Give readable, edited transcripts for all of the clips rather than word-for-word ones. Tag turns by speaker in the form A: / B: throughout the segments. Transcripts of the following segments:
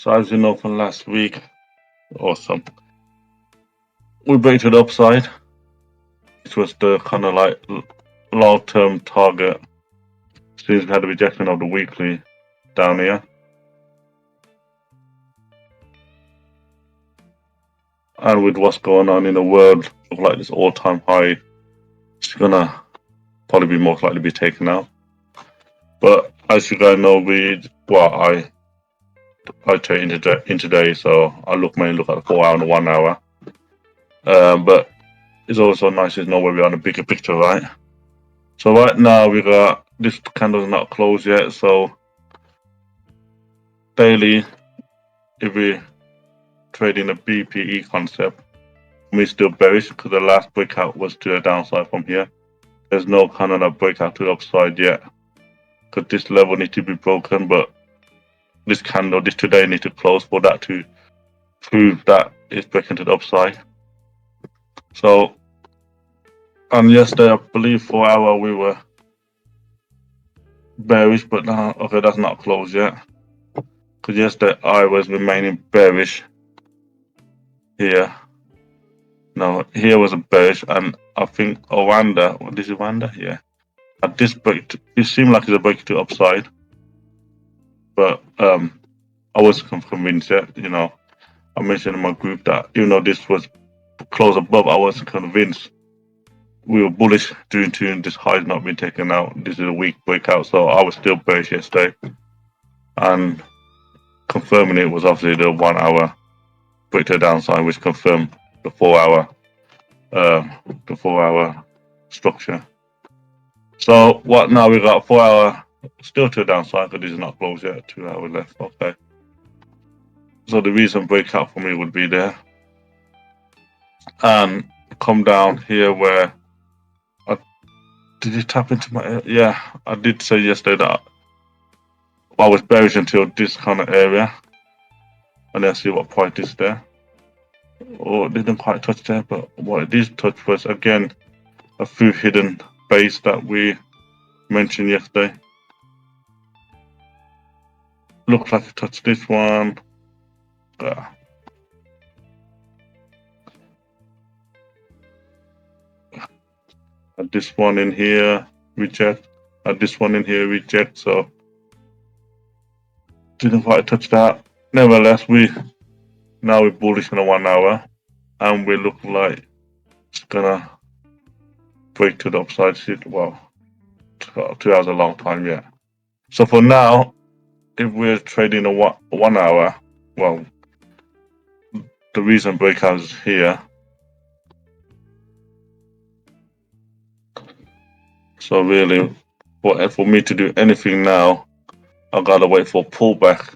A: So as you know from last week, awesome. We break to the upside, which was the kind of like long-term target. Since we had a rejection of the weekly down here, and with what's going on in the world, look like this all-time high, it's gonna probably be most likely be taken out. But as you guys know, I trade intraday, so I mainly look at the 4 hour and the 1 hour. But it's also nice to know where we are in the bigger picture, right? So right now we got this candle's not closed yet, so daily, if we trade in a BPE concept, we're still bearish because the last breakout was to the downside from here. There's no kind of a breakout to the upside yet because this level needs to be broken, but this candle, this today, need to close for that to prove that it's breaking to the upside. So, and yesterday, I believe 4 hour we were bearish, but now, okay, that's not closed yet. Because yesterday I was remaining bearish here. No, here was a bearish, and I think this is Wanda? Yeah. At this break, it seemed like it's a break to upside. But I wasn't convinced yet, I mentioned in my group that even though this was close above, I wasn't convinced. We were bullish due to this high not being taken out. This is a weak breakout, so I was still bearish yesterday. And confirming it was obviously the 1 hour break to the downside, which confirmed the 4 hour structure. So what now? We got 4 hour still to the downside because this is not closed yet. 2 hours left. Okay. So the recent breakout for me would be there, and come down here where did it tap into my? Yeah, I did say yesterday that I was bearish until this kind of area, and then see what price is there. Oh, it didn't quite touch there, but what it did touch was again a few hidden base that we mentioned yesterday. Looks like it touched this one. And this one in here, reject. And this one in here, reject. So didn't quite touch that. Nevertheless, now we're bullish on a 1 hour, and we look like it's gonna break to the upside. Well, 2 hours a long time yet. So for now, if we're trading a 1 hour, well, the recent breakout is here. So really, for me to do anything now, I gotta wait for pullback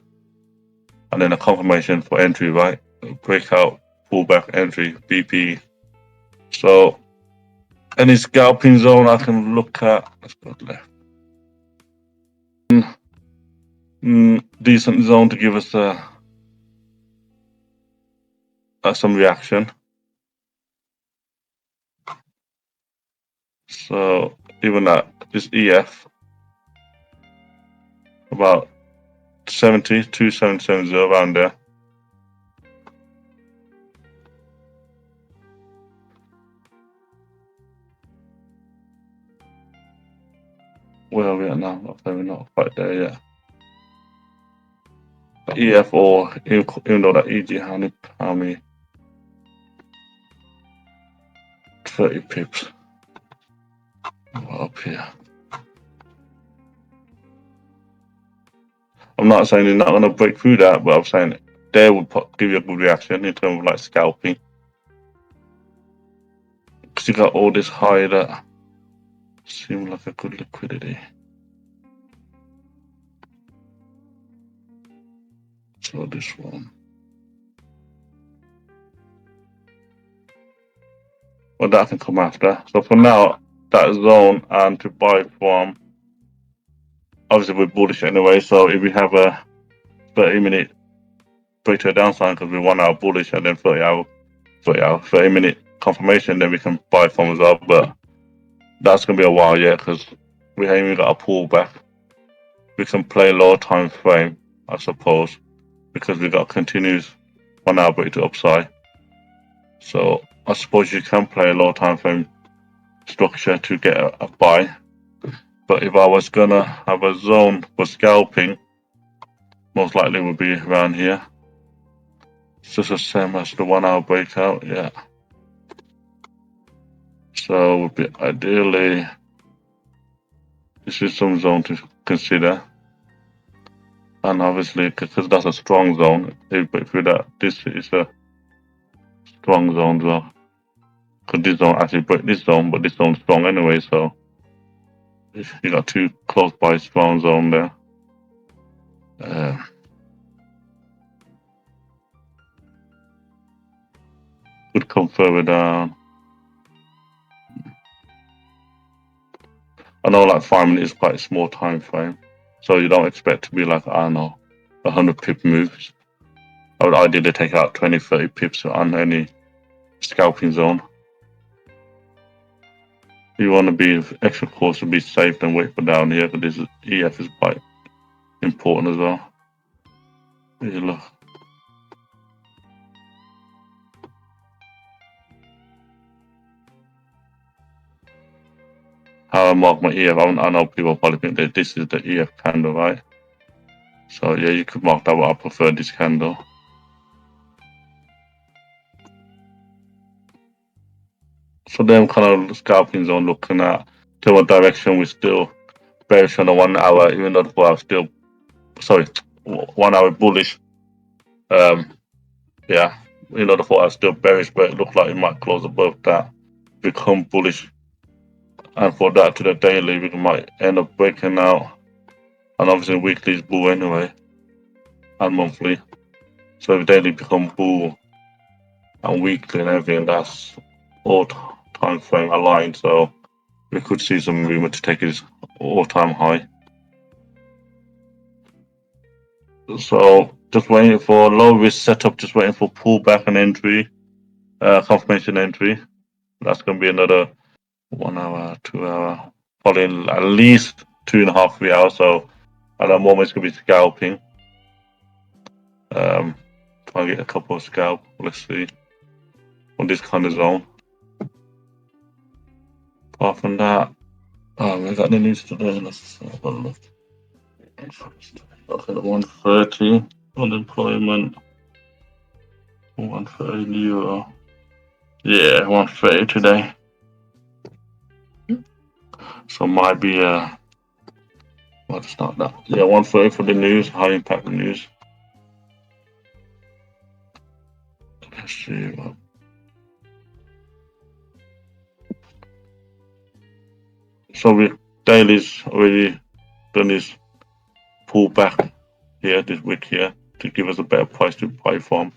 A: and then a confirmation for entry, right? Breakout, pullback, entry, BP. So any scalping zone I can look at. Let's go left. Decent zone to give us some reaction. So even at this EF, about 2770 around there. Where are we at now? Okay, we're not quite there yet. EF or even though that EG how many 30 pips up here. I'm not saying they're not going to break through that, but I'm saying they would give you a good reaction in terms of like scalping. Because you got all this high that seems like a good liquidity. So this one. Well, that can come after. So for now, that zone and to buy from, obviously we're bullish anyway, so if we have a 30-minute break to a downside because we 1 hour bullish and then 30-minute confirmation, then we can buy from as well, but that's going to be a while yet because we haven't even got a pullback. We can play lower time frame, I suppose. because we got continuous 1 hour break to upside. So I suppose you can play a low time frame structure to get a buy. But if I was gonna have a zone for scalping, most likely would be around here. It's just the same as the 1 hour breakout, yeah. So would be ideally, this is some zone to consider. And obviously, because that's a strong zone, if that this is a strong zone as well. Because this zone actually break this zone, but this zone's strong anyway, so you got two close by strong zone there. Could come further down. I know like 5 minutes is quite a small time frame, so you don't expect to be like, I don't know, 100 pip moves. I would ideally take out 20, 30 pips on any scalping zone. You want to be extra cautious to be safe than wait for down here, because this EF is quite important as well. You look. How I mark my EF, I know people probably think that this is the EF candle, right? So yeah, you could mark that, but I prefer this candle. So them kind of scalping zone looking at to what direction we're still bearish on the 1 hour, even though the 4 hour still, sorry, 1 hour bullish. Yeah, you know the 4 hour still bearish, but it looked like it might close above that, become bullish. And for that to the daily, we might end up breaking out. And obviously weekly is bull anyway, and monthly. So if daily become bull and weekly and everything, that's all time frame aligned. So we could see some movement to take his all-time high. So just waiting for low risk setup, just waiting for pullback and entry, confirmation entry. That's going to be another 1 hour, 2 hour, probably at least 2.5, 3 hours. So at that moment, it's going to be scalping. Try and get a couple of scalp. Let's see on this kind of zone. Apart from that, we got the news today. Let's have a look. Okay, 130 unemployment, 130 euro. Yeah, 130 today. So might be well, it's not that. Yeah, 130 for the news, high impact news. Let's see. So we daily's already done this pullback here this week here to give us a better price to buy from.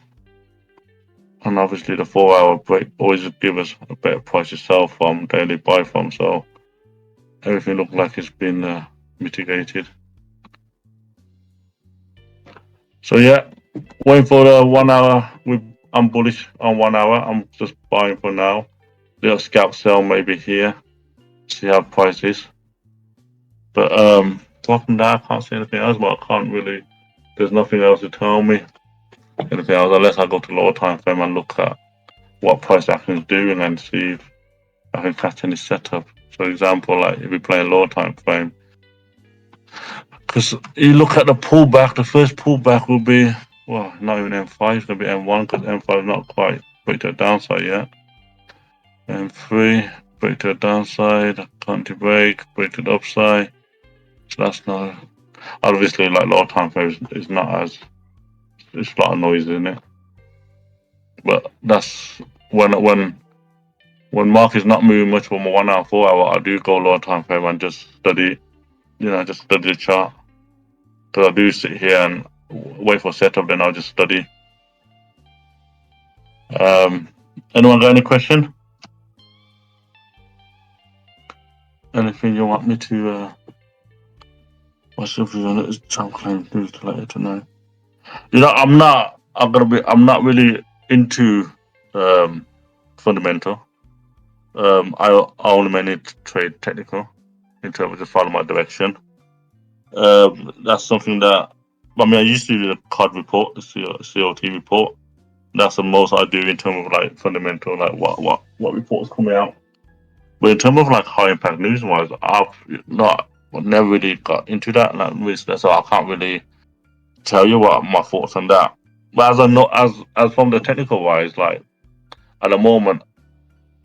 A: And obviously the 4 hour break always give us a better price to sell from, daily buy from. So everything looks like it's been mitigated. So yeah, waiting for the 1 hour. I'm bullish on 1 hour. I'm just buying for now. Little scalp sell maybe here. See how price is. But apart from that, I can't see anything else. But I can't really. There's nothing else to tell me anything else unless I go to lower time frame and look at what price action is doing and see if I can catch any setup. For example, like if we play a lower time frame, because you look at the pullback, the first pullback will be, well, not even M5, it's going to be M1 because M5 is not quite break to the downside yet. M3, break to the downside, counter break to the upside. So that's not, obviously, like lower time frames is not as, it's a lot of noise in it. But that's when market's not moving much from a 1 hour, 4 hour, I do go lower time frame and just study, just study the chart. Because I do sit here and wait for setup, then I'll just study. Anyone got any question? Anything you want me to what's if you want to jump claim news later tonight? I'm not really into fundamental. I only mainly trade technical in terms of just follow my direction. That's something that I mean, I used to do the COD report, the COT report. That's the most I do in terms of like fundamental, like what reports coming out. But in terms of like high impact news wise, I've never really got into that, like, so I can't really tell you what my thoughts on that. But as I know, as from the technical wise, like at the moment,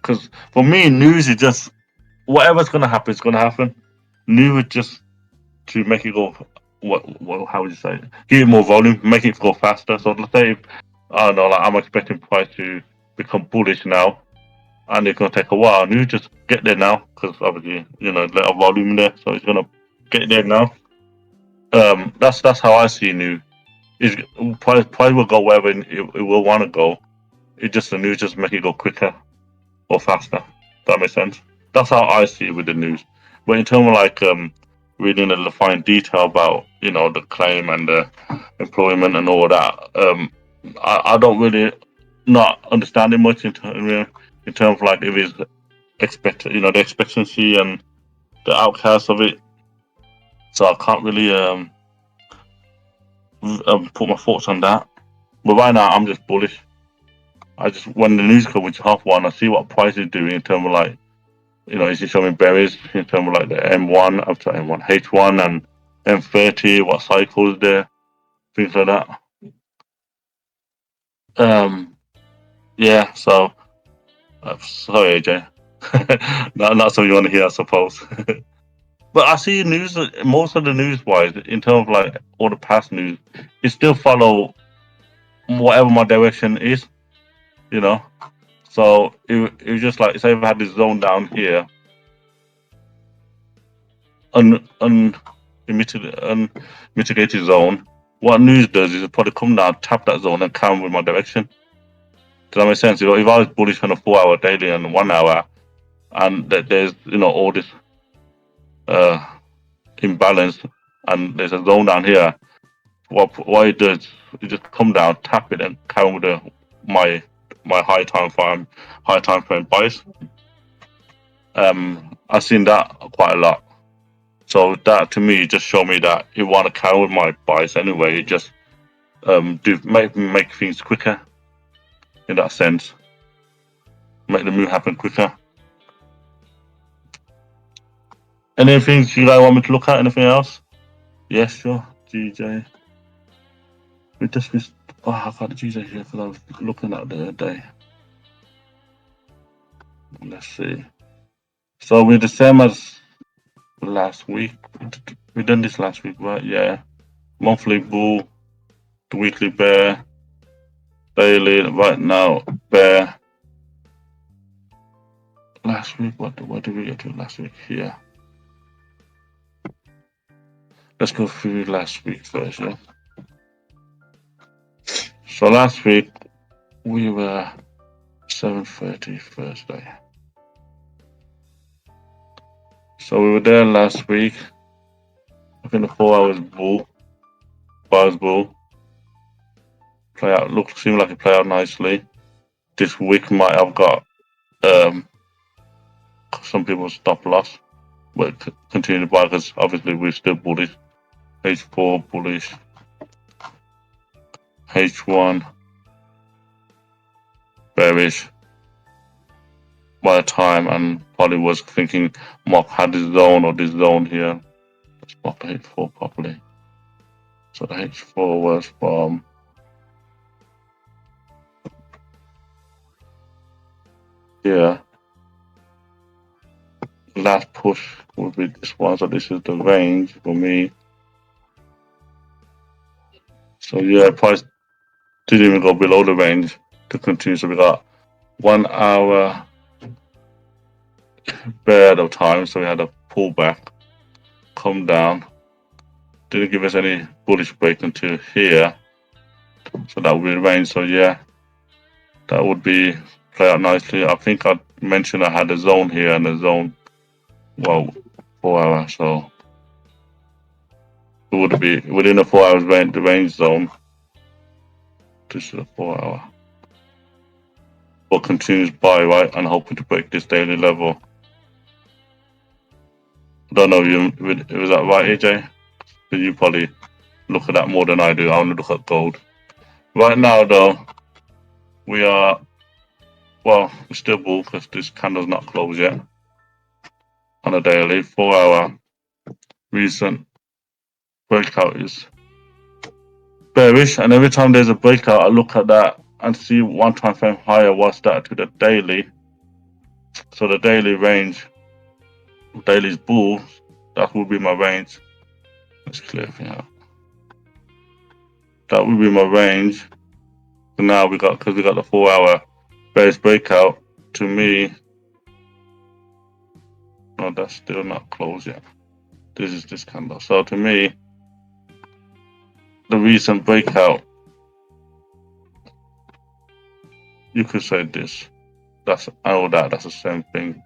A: because for me, news is just whatever's gonna happen is gonna happen. News is just to make it go. What? How would you say? It? Give it more volume, make it go faster. So let's say, I don't know, like I'm expecting price to become bullish now, and it's gonna take a while. News just get there now, because obviously let a volume there, so it's gonna get there now. That's how I see news. Is price will go wherever it will want to go. It just the news just make it go quicker or faster. That makes sense. That's how I see it with the news. But in terms of like reading the fine detail about the claim and the employment and all that, I don't really not understanding much in terms of like if it's expected, the expectancy and the outcast of it. So I can't really put my thoughts on that. But right now I'm just bullish. I just when the news coverage half one, I see what price is doing in terms of like is he showing berries in terms of like the M1 up to M1 H1 and M30, what cycles there, things like that. Um, yeah. So sorry, AJ. Not something you want to hear, I suppose. But I see news. Most of the news wise, in terms of like all the past news, it still follow whatever my direction is. You know. So it was just like say if I had this zone down here, unmitigated zone. What news does is it probably come down, tap that zone, and come with my direction. Does that make sense? If I was bullish on a 4 hour daily and 1 hour, and that there's all this uh, imbalance, and there's a zone down here, what it does, it just come down, tap it, and come with my my high time frame buys. I've seen that quite a lot. So that to me just show me that you want to carry with my buys anyway. Just do make things quicker in that sense. Make the move happen quicker. Anything you guys want me to look at? Anything else? Yes, sure. GJ. We just missed. Oh, I got the GJ here because I was looking at the other day. Let's see. So we're the same as last week. We done this last week, right? Yeah. Monthly bull, the weekly bear, daily right now bear. Last week, what did we get to last week? Here. Let's go through last week first, yeah. So last week we were 7:30 Thursday. So we were there last week. I think the 4 hours bull, bars bull, seemed like it played out nicely. This week might have got some people stop loss, but continue to buy because obviously we're still bullish. H4 bullish, H1 bearish. By the time and probably was thinking Mark had this zone or this zone here. Let's pop the H4 properly. So the H4 was from here. Last push would be this one. So this is the range for me. So yeah, price didn't even go below the range to continue. So we got 1 hour bear of time. So we had a pullback, come down. Didn't give us any bullish break until here. So that would be the range. So yeah, that would be play out nicely. I think I mentioned I had a zone here and a zone, well, 4 hour. So it would be within a 4 hours range, the range zone. This is a 4 hour. But continues buy, right? And hoping to break this daily level. I don't know, was that right, AJ? Did you probably look at that more than I do. I only look at gold. Right now, though, we are, well, we're still bull because this candle's not closed yet on a daily. 4 hour recent breakout is bearish, and every time there's a breakout, I look at that and see one time frame higher. What's that to the daily? So the daily range, daily's bull, that will be my range. Let's clear everything out. That will be my range. So now because we got the 4 hour bearish breakout. To me, no, that's still not closed yet. This is this candle. So to me, the recent breakout, you could say this. That's that's the same thing.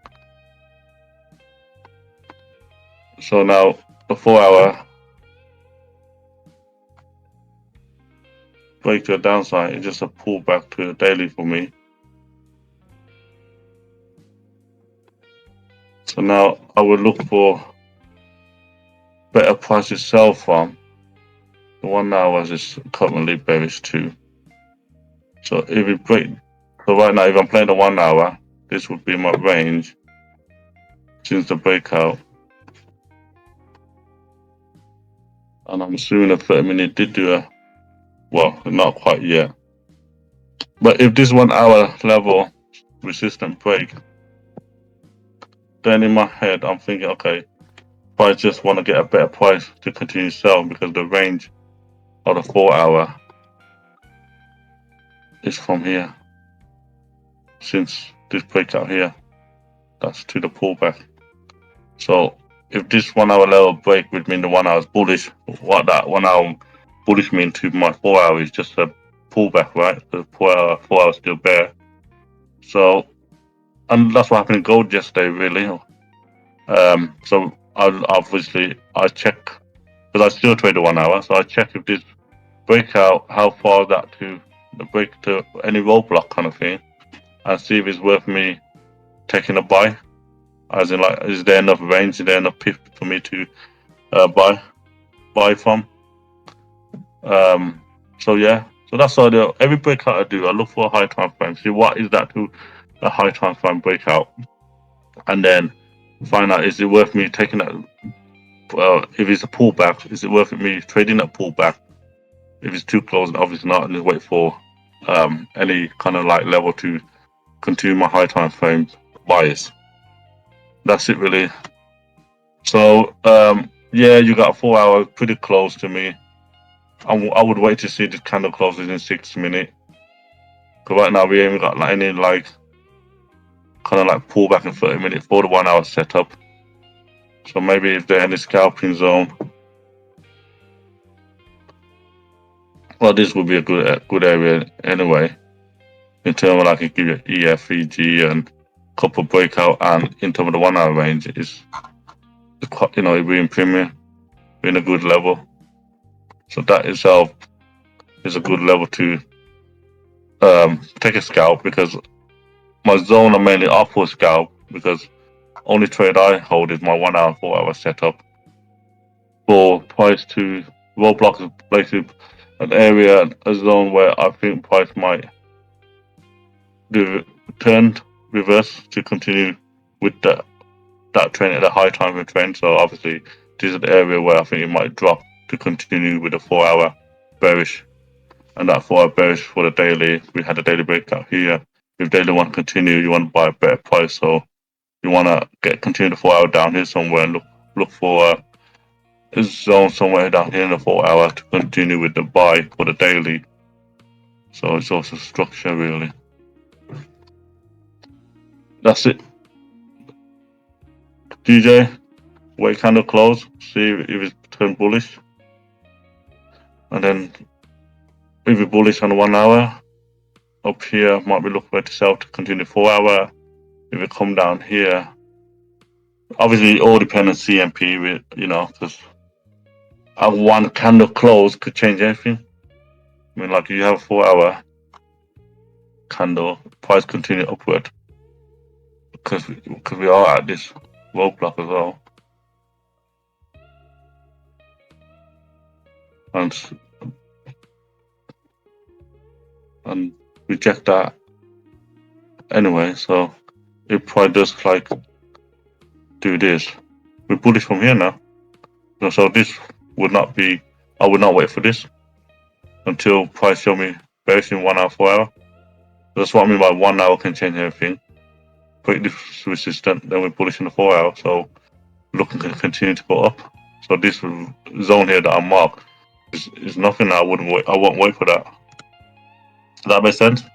A: So now the 4 hour break to the downside is just a pullback to the daily for me. So now I would look for better price to sell from. The 1 hour is currently bearish too. So if it break, so right now if I'm playing the 1 hour, this would be my range since the breakout. And I'm assuming the 30-minute did do a, well, not quite yet. But if this 1 hour level resistant break, then in my head I'm thinking, okay, if I just want to get a better price to continue selling because the range of the 4 hour is from here. Since this breakout here, that's to the pullback. So if this 1 hour level break would mean the 1 hour is bullish, what that 1 hour bullish mean to my 4 hour is just a pullback, right? The 4 hour still bear. So, and that's what happened in gold yesterday, really. So I check because I still trade the 1 hour, so I check if this breakout, how far that to the break to any roadblock kind of thing, and see if it's worth me taking a buy. As in, like, is there enough range? Is there enough pip for me to buy from? So yeah, so that's all I do. Every breakout I do, I look for a high time frame, see what is that to a high time frame breakout, and then find out is it worth me taking that. If it's a pullback, is it worth me trading that pullback? If it's too close, obviously not, and just wait for any kind of like level to continue my high time frame bias. That's it really. So yeah, you got 4 hours pretty close to me. I would wait to see this candle close within 6 minutes. Because right now we ain't got like any like kind of like pullback in 30 minutes for the 1 hour setup. So maybe if there's any scalping zone, well, this would be a good area anyway. In terms of like it give you EF, EG, and couple breakout, and in terms of the 1 hour range is quite, it'd be in premium, be in a good level. So that itself is a good level to take a scalp, because my zone are mainly upward scalp, because only trade I hold is my 1 hour, 4 hour setup. For price to roadblocks is basically an area, a zone where I think price might do turned reverse to continue with that trend at a high time frame trend. So obviously this is the area where I think it might drop to continue with a 4 hour bearish, and that 4 hour bearish for the daily. We had a daily breakout here. If daily want to continue, you want to buy a better price, so you want to continue the 4 hour down here somewhere and look for a zone somewhere down here in the 4 hour to continue with the buy for the daily. So it's also structure really. That's it. DJ, wait candle close, see if it's turned bullish, and then if it's bullish on the 1 hour, up here might be looking to sell to continue 4 hour. If it come down here, obviously it all depends on CMP, because one candle close could change everything. I mean, like you have a 4 hour candle, price continue upward, because we are at this roadblock as well. and reject that anyway. So it probably does like do this. We're bullish from here now. So this would not be. I would not wait for this until price show me bearish in 1 hour, 4 hour. That's what I mean by 1 hour can change everything. Break this resistance, then we're bullish in the 4 hour. So looking to continue to go up. So this zone here that I marked is nothing. I wouldn't wait. I won't wait for that. Does that make sense? Is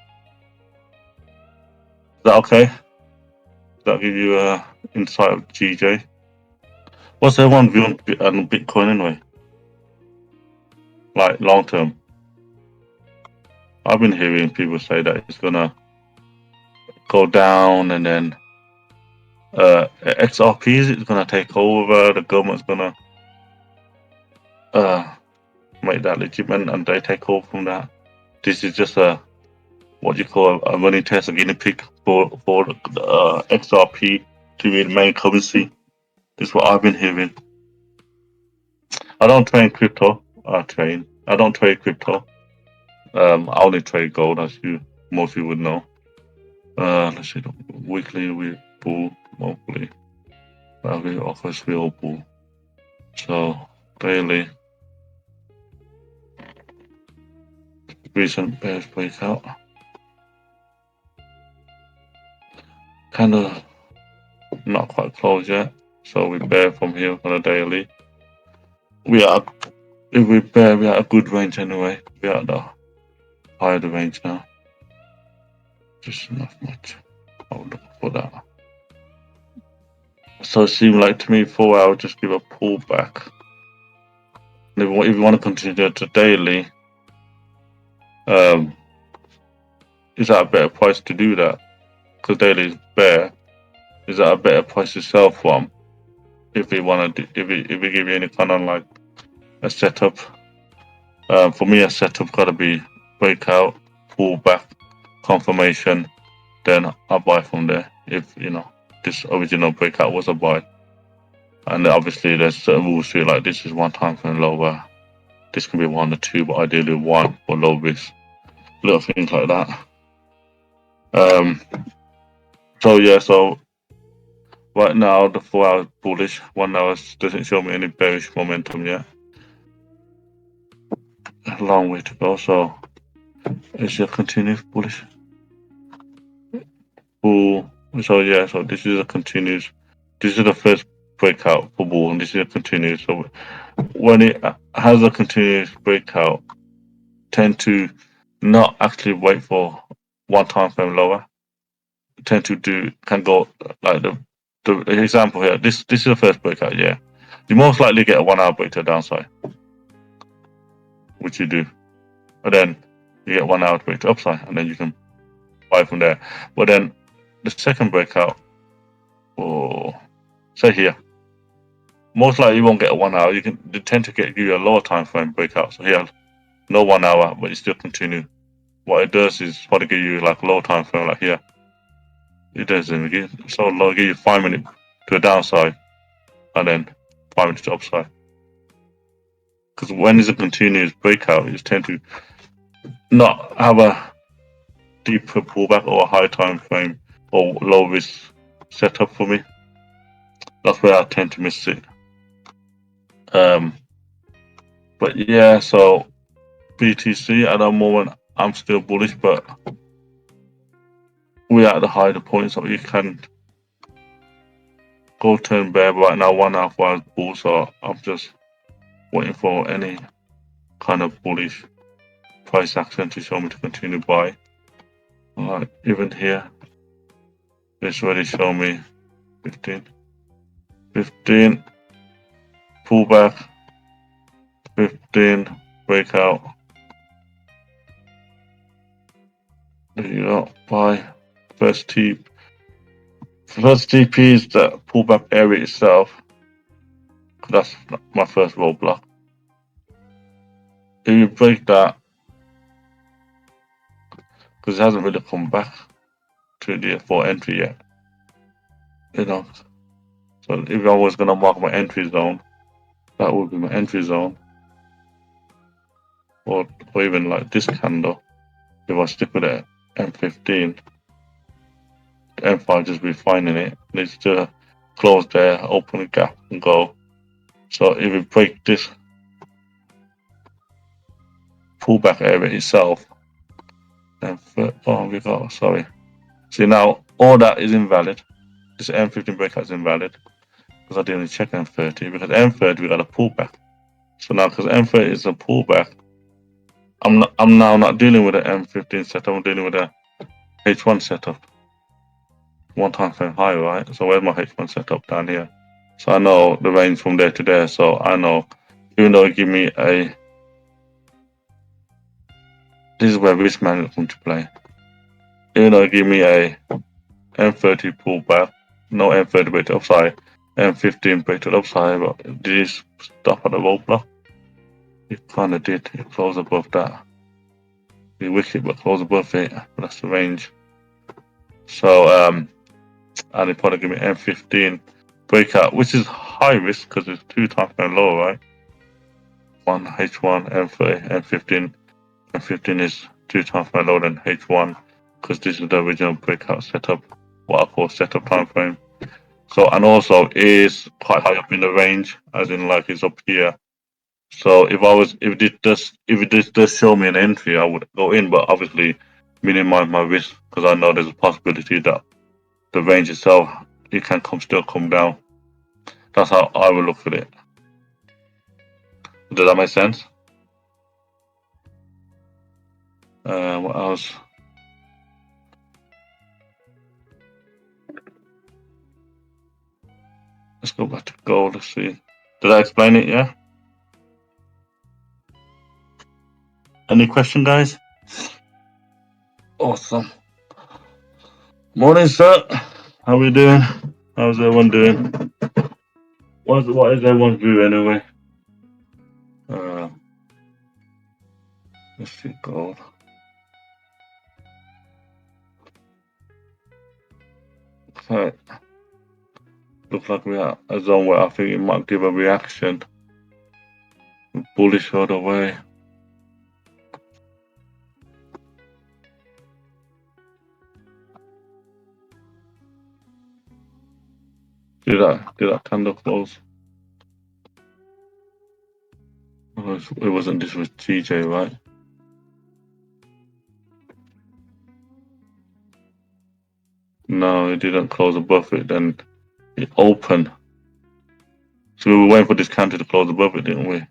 A: that okay? Does that give you a insight of GJ? What's everyone's view on Bitcoin anyway? Like long term. I've been hearing people say that it's gonna go down and then XRPs is gonna take over. The government's gonna make that legitimate and they take over from that. This is just a what you call a money test, a guinea pig for XRP to be the main currency. This is what I've been hearing. I don't trade crypto. I don't trade crypto. I only trade gold, as most of you would know. Let's see, weekly we bull, monthly we offers real bull. So daily recent bears breakout. Kind of not quite close yet. So we bear from here on a daily. If we bear, we are at a good range anyway. We are at the higher the range now. Just not much. I'll look for that. So it seemed like to me 4 hours just give a pullback. If you want to continue to daily, is that a better price to do that? Because daily is bear. Is that a better price to sell from? If we want to, if we give you any kind of like a setup, for me a setup got to be breakout, pullback, confirmation, then I buy from there. If this original breakout was a buy, and obviously there's certain rules to it, like this is one time frame lower. This can be 1 or 2, but ideally 1 for low risk. Little things like that. So yeah, so right now the 4 hours bullish, 1 hour doesn't show me any bearish momentum yet. A long way to go, so it should continue bullish. Bull. So yeah, so this is a continuous. This is the first breakout for bull, and this is a continuous. So when it has a continuous breakout, tend to not actually wait for one time frame lower. Tend to can go like the example here. This is the first breakout. Yeah, you most likely get a 1 hour break to the downside, which you do, and then you get 1 hour break to upside, and then you can buy from there. But then the second breakout, or say here, most likely you won't get a 1 hour. They tend to give you a lower time frame breakout. So here, no 1 hour, but you still continue. What it does is probably give you like a low time frame, like here. It doesn't give so low, give you 5 minutes to the downside, and then 5 minutes to upside. Because when it's a continuous breakout, you tend to not have a deeper pullback or a high time frame or low risk setup for me. That's where I tend to miss it. But yeah, so BTC at the moment I'm still bullish, but we're at the higher point, so you can go turn bear right now. 1.5 hours bull, so I'm just waiting for any kind of bullish price action to show me to continue buy. Alright, even here, this already show me 15, pullback, 15 breakout. There you go. Buy. First TP is the pullback area itself. That's my first roadblock. If you break that, because it hasn't really come back to the for entry yet, So if I was gonna mark my entry zone, that would be my entry zone. or even like this candle, if I stick with it M15, M5 just refining it, needs to close there, open a gap and go. So if we break this pullback area itself, then we got, sorry. See now, all that is invalid. This M15 breakout is invalid because I didn't check M30, because M30 we got a pullback. So now because M30 is a pullback, I'm now not dealing with an M15 setup, I'm dealing with a H1 setup. One time frame high, right? So where's my H1 setup? Down here. So I know the range from there to there. So I know, even though it give me a, this is where risk management comes to play. Even though it give me a M30 pullback, no M30 break to upside, M15 break to upside, but did it stop at the low block? It kinda did. It closed above that. Be wicked, but close above it. But that's the range. So and it probably give me M15 breakout, which is high risk because it's 2 times low, right? One H1, M30, M15. M15 is 2 times lower than H1 because this is the original breakout setup, what I call setup time frame. So and also is quite high up in the range, as in like it's up here. So if it does show me an entry, I would go in, but obviously minimize my risk because I know there's a possibility that the range itself it can still come down. That's how I will look at it. Does that make sense? What else? Let's go back to gold. Let's see. Did I explain it? Yeah. Any question, guys? Awesome. Morning, sir. How we doing? How's everyone doing? What is everyone's view anyway? Uh, let's see, gold. Okay. Looks like we are a zone where I think it might give a reaction. Bullish all the way. Did that candle close? Oh, it wasn't. This was TJ, right? No, it didn't close above it. Then it opened. So we were waiting for this candle to close above it, didn't we?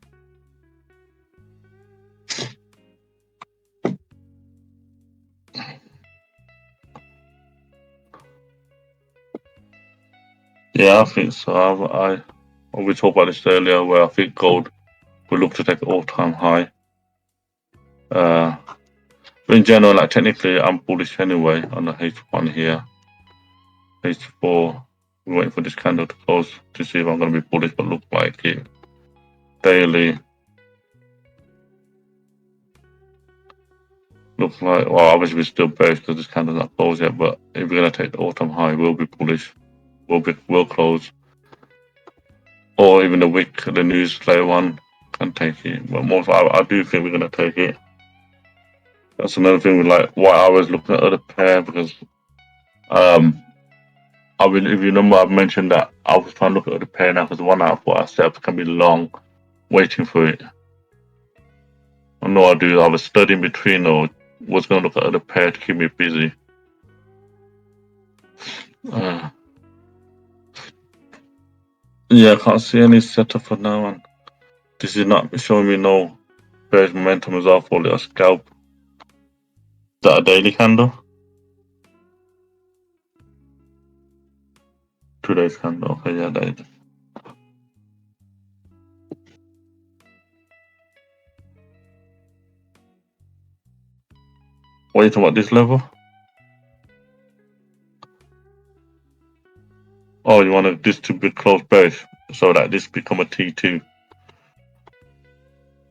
A: Yeah, I think so. We talked about this earlier, where I think gold will look to take an all-time high. But in general, like technically, I'm bullish anyway on the H1 here. H4, we're waiting for this candle to close to see if I'm going to be bullish, but look like it. Daily, looks like, well, obviously we're still bearish because this candle's not closed yet, but if we're going to take the all-time high, we'll be bullish. We'll close. Or even the news later one can take it. But I do think we're going to take it. That's another thing with like why I was looking at other pair because if you remember, I've mentioned that I was trying to look at the pair now because one out of what I set up can be long, waiting for it. I know I was studying between or was going to look at the pair to keep me busy. Yeah, I can't see any setup for now, and this is not showing me no bearish momentum as well for a little scalp. Is that a daily candle? 2 days candle. Okay, yeah, that is. What are you talking about, this level? Oh, you want this to be close bearish so that this become a T2.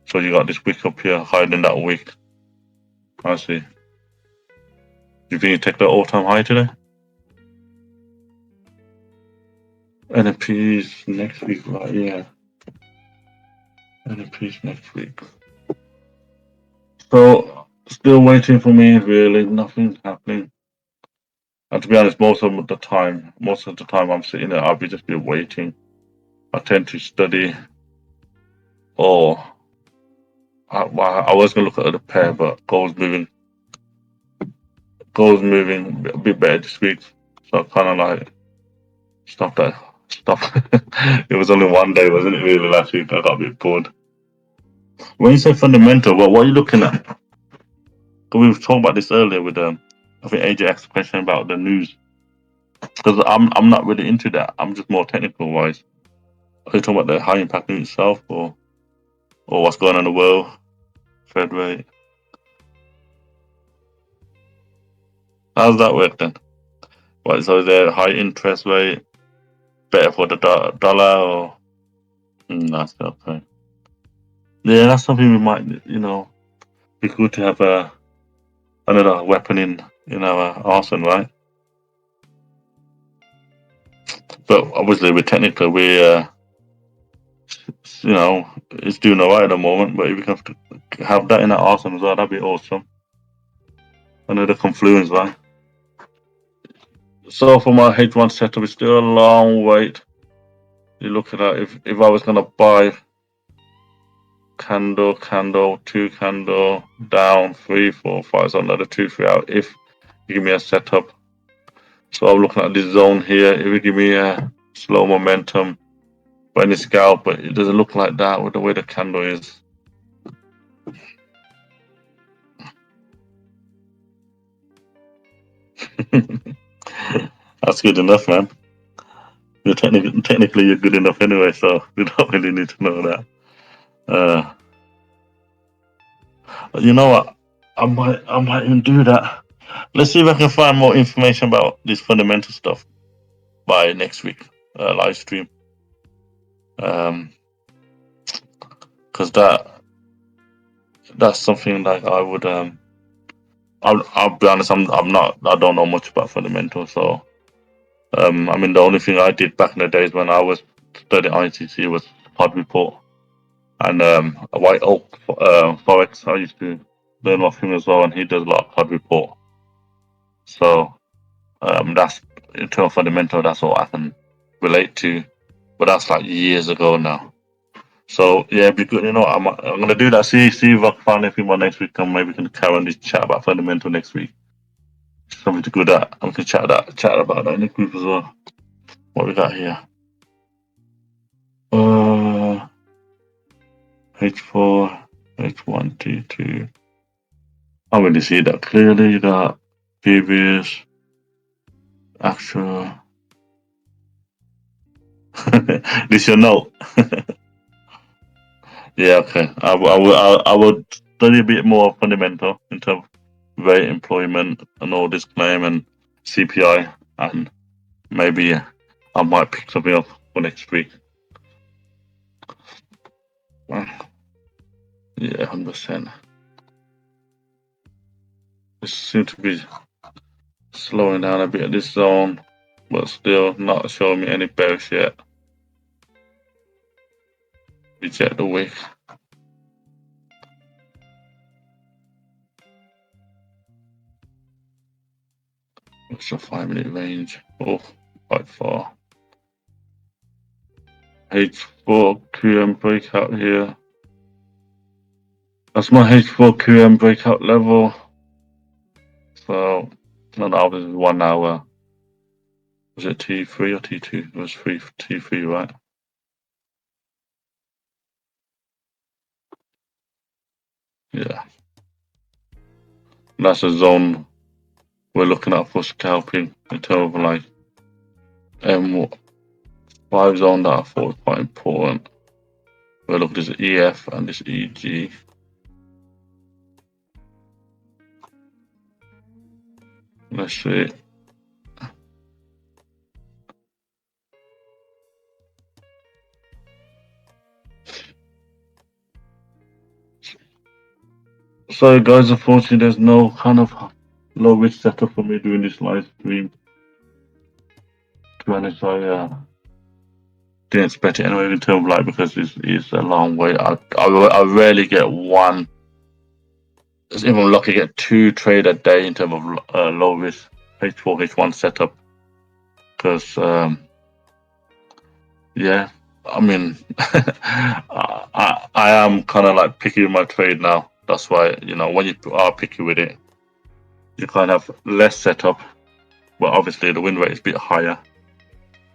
A: So you got this wick up here higher than that wick. I see. Do you think you take the all-time high today? NFP's next week, right? Yeah. NFP's next week. So still waiting for me. Really, nothing's happening. And to be honest, most of the time I'm sitting there, I'll be just be waiting. I tend to study, or I was gonna look at the pair, but gold's moving a bit better this week. So I kind of like stop that. Stop. It was only one day, wasn't it? Really, last week I got a bit bored. When you say fundamental, what are you looking at? 'Cause we were talking about this earlier with I think AJ asked a question about the news. Because I'm not really into that. I'm just more technical wise. Are you talking about the high impact news itself, or what's going on in the world, Fed rate? How's that work then? What, so is there high interest rate better for the dollar, or that's okay? Yeah, that's something we might, be good to have another weapon in our arsenal, right? But obviously, with technical, it's doing alright at the moment. But if we can have that in our arsenal as well, that'd be awesome. Another confluence, right? So for my H1 setup, it's still a long wait. You're looking at if I was gonna buy candle, two candle, down, 3, 4, 5, so another 2, 3 out. If you give me a setup, so I'm looking at this zone here. If you give me a slow momentum, but in the scalp, but it doesn't look like that with the way the candle is. That's good enough, man. Technically you're good enough anyway, so you don't really need to know that. Uh, you know what? I might even do that. Let's see if I can find more information about this fundamental stuff by next week live stream. Because that's something like I would. I'll be honest. I'm not. I don't know much about fundamentals. So I mean, the only thing I did back in the days when I was studying ICC was pod report and a White Oak forex. I used to learn off him as well, and he does a lot of pod report. So that's in terms of fundamental. That's all I can relate to. But that's like years ago now. So yeah, it'd be good. I'm gonna do that. See if I can find anything more next week, and maybe we can carry on this chat about fundamental next week. Something to good at. And we can chat about that in the group as well. What we got here? Uh, H4, H1, T2. I really see that clearly. You got previous, actual. This your note. Yeah, okay. I will study a bit more fundamental in terms of rate, employment, and all this claim and CPI, and maybe I might pick something up for next week. Yeah, 100%. This seems to be slowing down a bit at this zone, but still not showing me any bearish yet. Reject the wick. What's the 5 minute range? Oh, quite far. H4 QM breakout here. That's my H4 QM breakout level. So, not obviously 1 hour. Was it T3 or T2? It was T3, right? Yeah. That's a zone we're looking at for scalping in terms of like M5 zone that I thought was quite important. We're looking at this EF and this EG. Let's see. Sorry guys, unfortunately there's no kind of low risk setup for me doing this live stream. To be honest, I didn't expect it anyway in terms of like because it's a long way. I rarely get one it's even lucky to get 2 trade a day in terms of low risk H4, H1 setup. Because, yeah, I mean, I am kind of like picky with my trade now. That's why, when you are picky with it, you kind of have less setup, but obviously the win rate is a bit higher,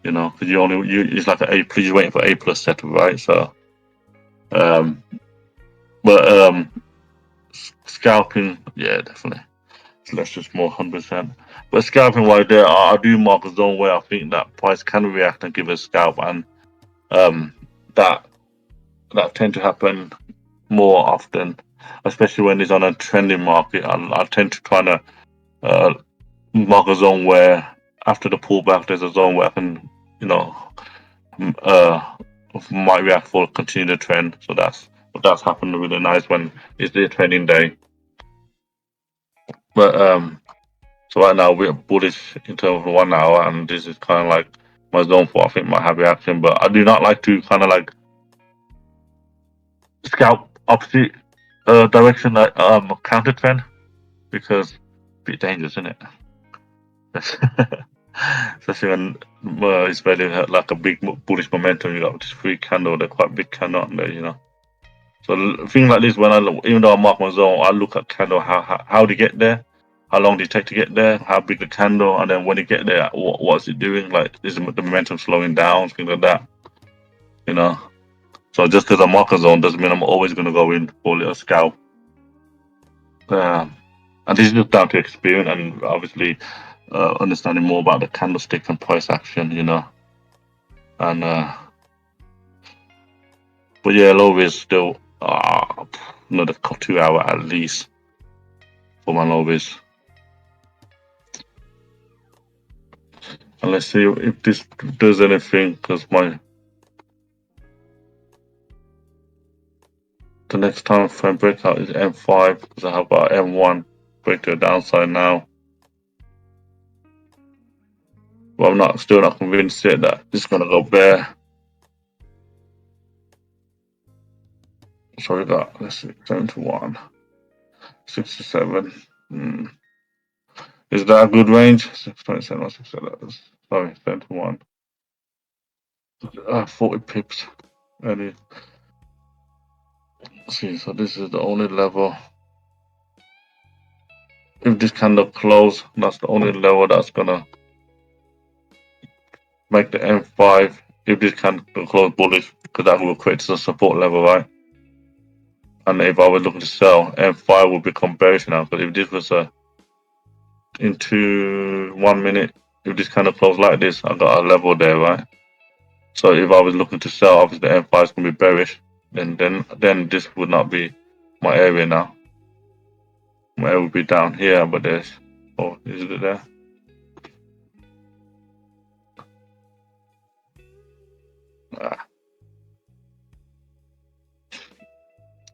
A: because it's like an A plus, you're waiting for A plus setup, right? So, um, but scalping, yeah, definitely. So that's just more 100%. But scalping wise, there, I do mark a zone where I think that price can react and give a scalp, and um, that that tend to happen more often, especially when it's on a trending market. I tend to kind of uh, mark a zone where after the pullback, there's a zone where I can, you know, uh, might react for continue the trend. So that's happened really nice when it's the trending day. But so right now we're bullish in terms of 1 hour, and this is kind of like my zone for I think might have reaction. But I do not like to kind of like scalp opposite direction like counter trend because it's a bit dangerous, isn't it? Especially when it's very like a big bullish momentum. You got this free candle, they're quite big candle on there. So things like this, when even though I mark my zone, I look at candle how to get there, how long did it take to get there, how big the candle, and then when you get there, what's it doing? Like is the momentum slowing down, things like that. You know. So just because I mark a zone doesn't mean I'm always going to go in for a little scalp. Um, and this is just down to experience and obviously understanding more about the candlestick and price action. And but yeah, low risk still another 2 hour at least for my low risk. And let's see if this does anything because the next time frame breakout is M5 because I have got M1 break to the downside now. But I'm still not convinced yet that it's gonna go bear. So we got let's see 71, 67. Is that a good range? 627, 6, sorry, 71. 40 pips. Any see, so this is the only level. If this candle close, that's the only level that's gonna make the M5. If this candle close bullish, because that will create a support level, right? And if I was looking to sell, M5 will become bearish now. Because if this was into 1 minute, if this candle close like this, I got a level there, right? So if I was looking to sell, obviously the M5 is gonna be bearish. Then this would not be my area now. My area would be down here, but there's is it there?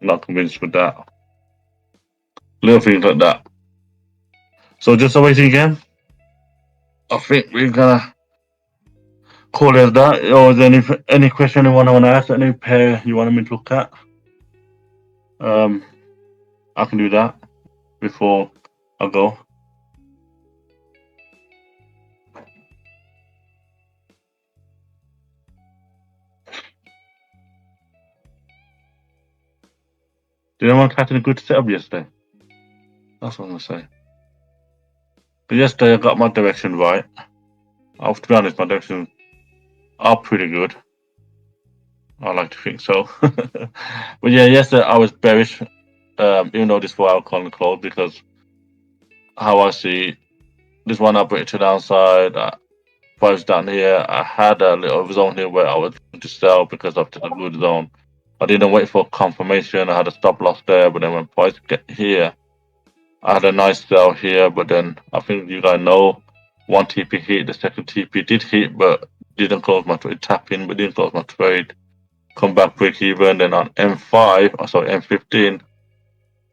A: Not convinced with that. Little things like that. So just a waiting game. I think we're gonna call it that. Or is there any question anyone want to ask? Any pair you want me to look at? I can do that before I go. Did anyone catch a good setup yesterday? That's what I'm gonna say. But yesterday I got my direction right. To be honest, my directions are pretty good. I like to think so. But yeah, yesterday I was bearish, even though this 4 hour column closed because how I see this one I break to the downside. Price down here. I had a little zone here where I was going to sell because of the good zone. I didn't wait for confirmation. I had a stop loss there, but then when price get here, I had a nice sell here. But then I think you guys know one TP hit, the second TP did hit, but didn't close my trade. Tap in, but didn't close my trade. Come back break even. Then on M5, sorry M15,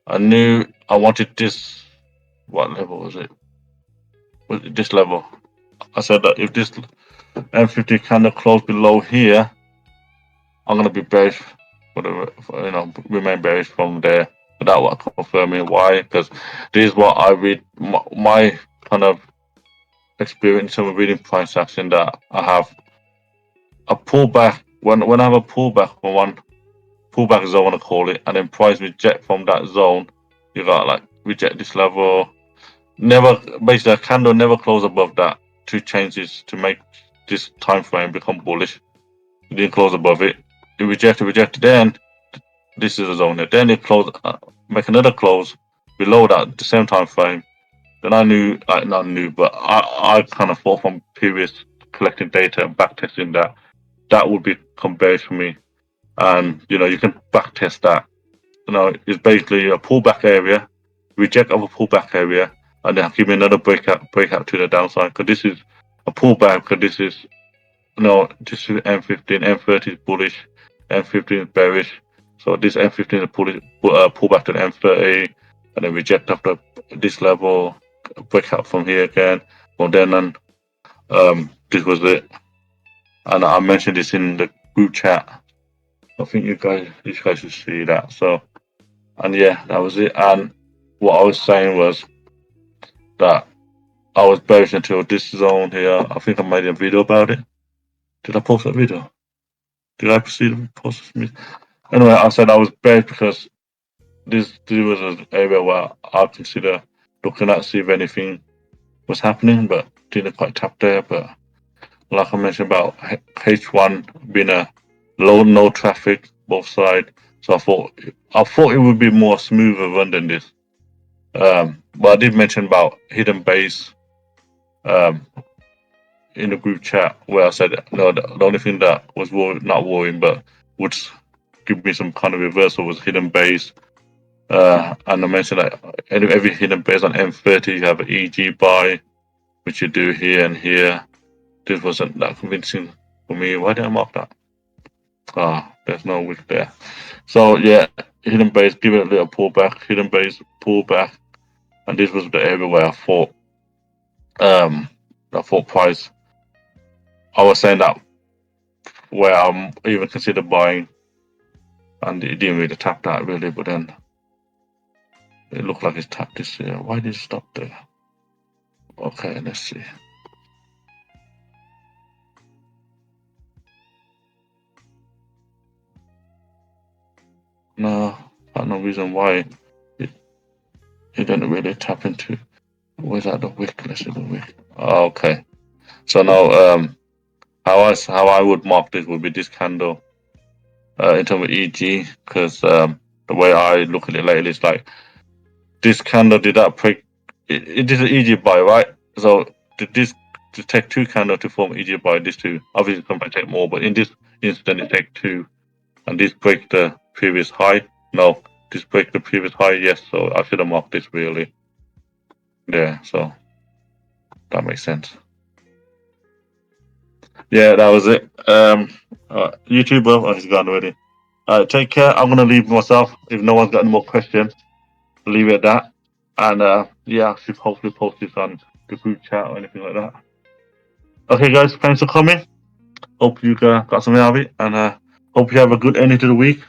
A: I knew I wanted this. What level was it? Was it this level? I said that if this M50 candle close below here, I'm gonna be bearish remain bearish from there. without what confirming why, because this is what I read. My kind of experience of reading price action, that I have a pullback when I have a pullback on one pullback zone, I call it, and then price reject from that zone. You got like reject this level. Never basically a candle never close above that to change this to make this time frame become bullish. It didn't close above it. It rejected. Then this is a zone here. Then it close, make another close below that the same time frame. Then I knew, not knew, but I kind of thought from previous collecting data and back testing that that would become bearish for me. And you can back test that. It's basically a pullback area, reject of a pullback area, and then give me another breakout to the downside. Because this is a pullback. Because this is this is M15, M30 is bullish, M15 is bearish. So this M15 is a pullback to the M30, and then reject after this level, breakout from here again. From then on, this was it. And I mentioned this in the group chat. I think you guys should see that. So, and yeah, that was it. And what I was saying was that I was bearish until this zone here. I think I made a video about it. Did I post that video? Did I proceed to post this? Anyway, I said I was bearish because this was an area where I consider looking at, see if anything was happening, but didn't quite tap there. But like I mentioned about H1 being a low, no traffic both sides, so I thought it would be more smoother run than this. But I did mention about hidden base in the group chat, where I said the only thing that was not worrying but would give me some kind of reversal was hidden base. And I mentioned that every hidden base on M30 you have an EG buy, which you do here and here. This wasn't that convincing for me. Why did I mark that? There's no wick there. So yeah, hidden base, give it a little pullback, hidden base, pullback, and this was the area where I thought price. I was saying that where I'm even considered buying, and it didn't really tap that really, but then it looked like it's tapped this here. Why did it stop there? Okay, let's see. No, I no reason why it didn't really tap into. Where's that the wick? Let's see the wick. Okay, so now how I would mark this would be this candle in terms of EG, because the way I look at it lately is like this candle did that break. It is an EG buy, right? So did this to take two candles to form EG buy? This two obviously it might take more, but in this instance it take two, and this break the previous high. No, this break the previous high. Yes, so I should have marked this really. Yeah, so that makes sense. Yeah, that was it. YouTuber, he's gone already. Take care. I'm gonna leave myself. If no one's got any more questions, leave it at that. And yeah, I should hopefully post this on the group chat or anything like that. Okay, guys, thanks for coming. Hope you got something out of it, and hope you have a good ending to the week.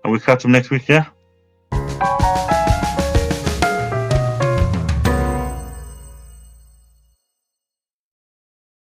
A: And we'll catch you next week. Yeah.